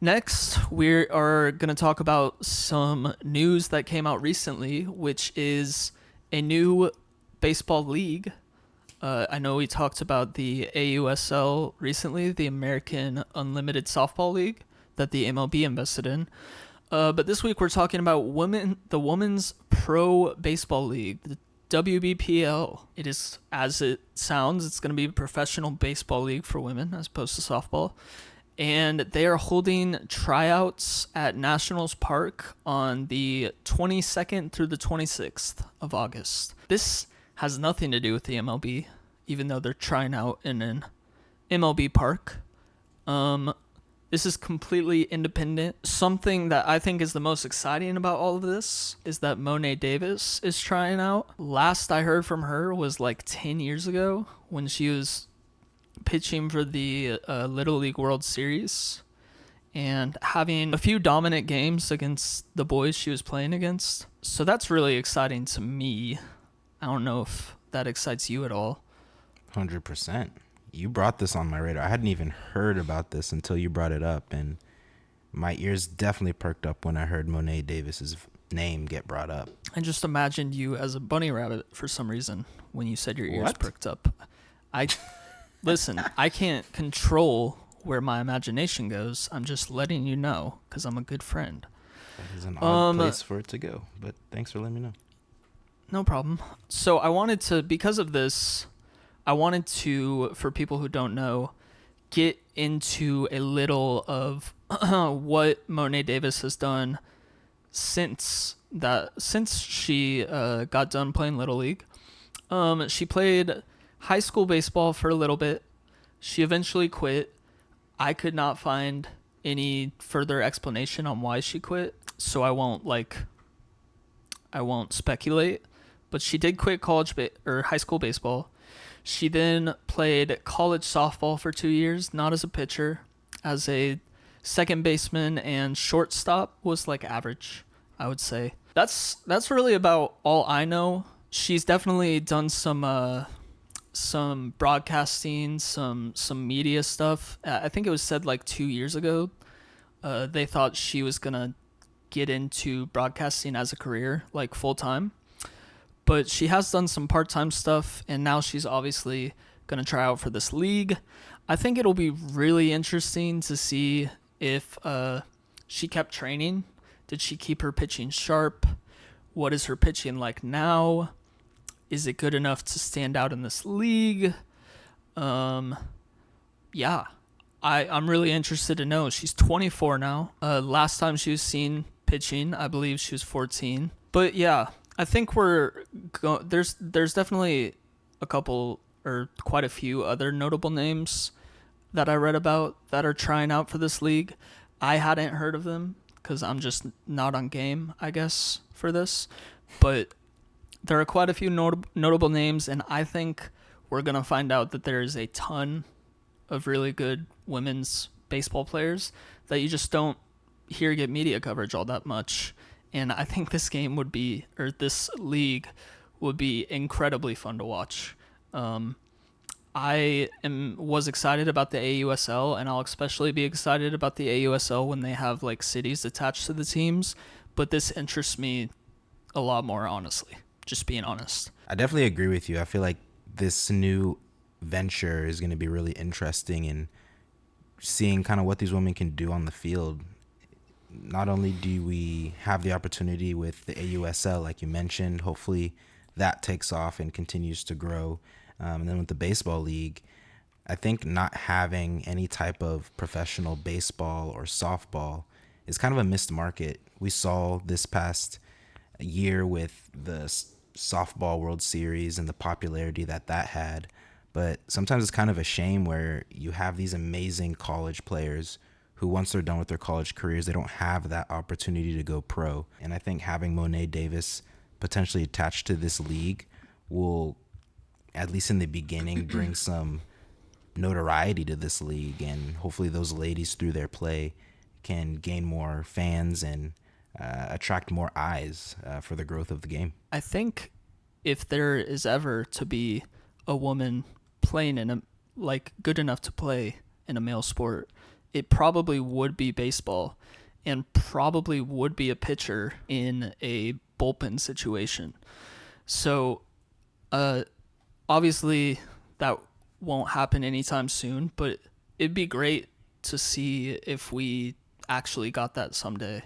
Next, we are going to talk about some news that came out recently, which is a new baseball league. I know we talked about the AUSL recently, the American Unlimited Softball League that the MLB invested in. But this week we're talking about the Women's Pro Baseball League, the WPBL. It is, as it sounds, it's going to be a professional baseball league for women as opposed to softball. And they are holding tryouts at Nationals Park on the 22nd through the 26th of August. This has nothing to do with the MLB, even though they're trying out in an MLB park. This is completely independent. Something that I think is the most exciting about all of this is that Monet Davis is trying out. Last I heard from her was like 10 years ago when she was pitching for the Little League World Series and having a few dominant games against the boys she was playing against. So that's really exciting to me. I don't know if that excites you at all. 100%. You brought this on my radar. I hadn't even heard about this until you brought it up, and my ears definitely perked up when I heard Monet Davis's name get brought up. I just imagined you as a bunny rabbit for some reason when you said your ears What? perked up. Listen, I can't control where my imagination goes. I'm just letting you know because I'm a good friend. That is an odd place for it to go, but thanks for letting me know. No problem. So because of this, I wanted to, for people who don't know, get into a little of what Monet Davis has done since she got done playing Little League. She played high school baseball for a little bit. She eventually quit. I could not find any further explanation on why she quit, so I won't speculate. But she did quit or high school baseball. She then played college softball for 2 years, not as a pitcher, as a second baseman, and shortstop was like average, I would say. That's really about all I know. She's definitely done some broadcasting, some media stuff. I think it was said like 2 years ago. They thought she was gonna get into broadcasting as a career, like full time. But she has done some part-time stuff, and now she's obviously going to try out for this league. I think it'll be really interesting to see if she kept training. Did she keep her pitching sharp? What is her pitching like now? Is it good enough to stand out in this league? I'm really interested to know. She's 24 now. Last time she was seen pitching, I believe she was 14. But yeah, I think there's definitely a couple or quite a few other notable names that I read about that are trying out for this league. I hadn't heard of them because I'm just not on game, I guess, for this. But there are quite a few notable names, and I think we're going to find out that there is a ton of really good women's baseball players that you just don't hear get media coverage all that much. And I think this league would be incredibly fun to watch. I was excited about the AUSL, and I'll especially be excited about the AUSL when they have like cities attached to the teams. But this interests me a lot more, honestly. Just being honest. I definitely agree with you. I feel like this new venture is going to be really interesting in seeing kind of what these women can do on the field. Not only do we have the opportunity with the AUSL, like you mentioned, hopefully that takes off and continues to grow. And then with the baseball league, I think not having any type of professional baseball or softball is kind of a missed market. We saw this past year with the softball World Series and the popularity that had. But sometimes it's kind of a shame where you have these amazing college players who once they're done with their college careers, they don't have that opportunity to go pro. And I think having Monet Davis potentially attached to this league will, at least in the beginning, bring some notoriety to this league. And hopefully those ladies, through their play, can gain more fans and attract more eyes for the growth of the game. I think if there is ever to be a woman playing good enough to play in a male sport, it probably would be baseball and probably would be a pitcher in a bullpen situation. So, uh, obviously, that won't happen anytime soon, but it'd be great to see if we actually got that someday.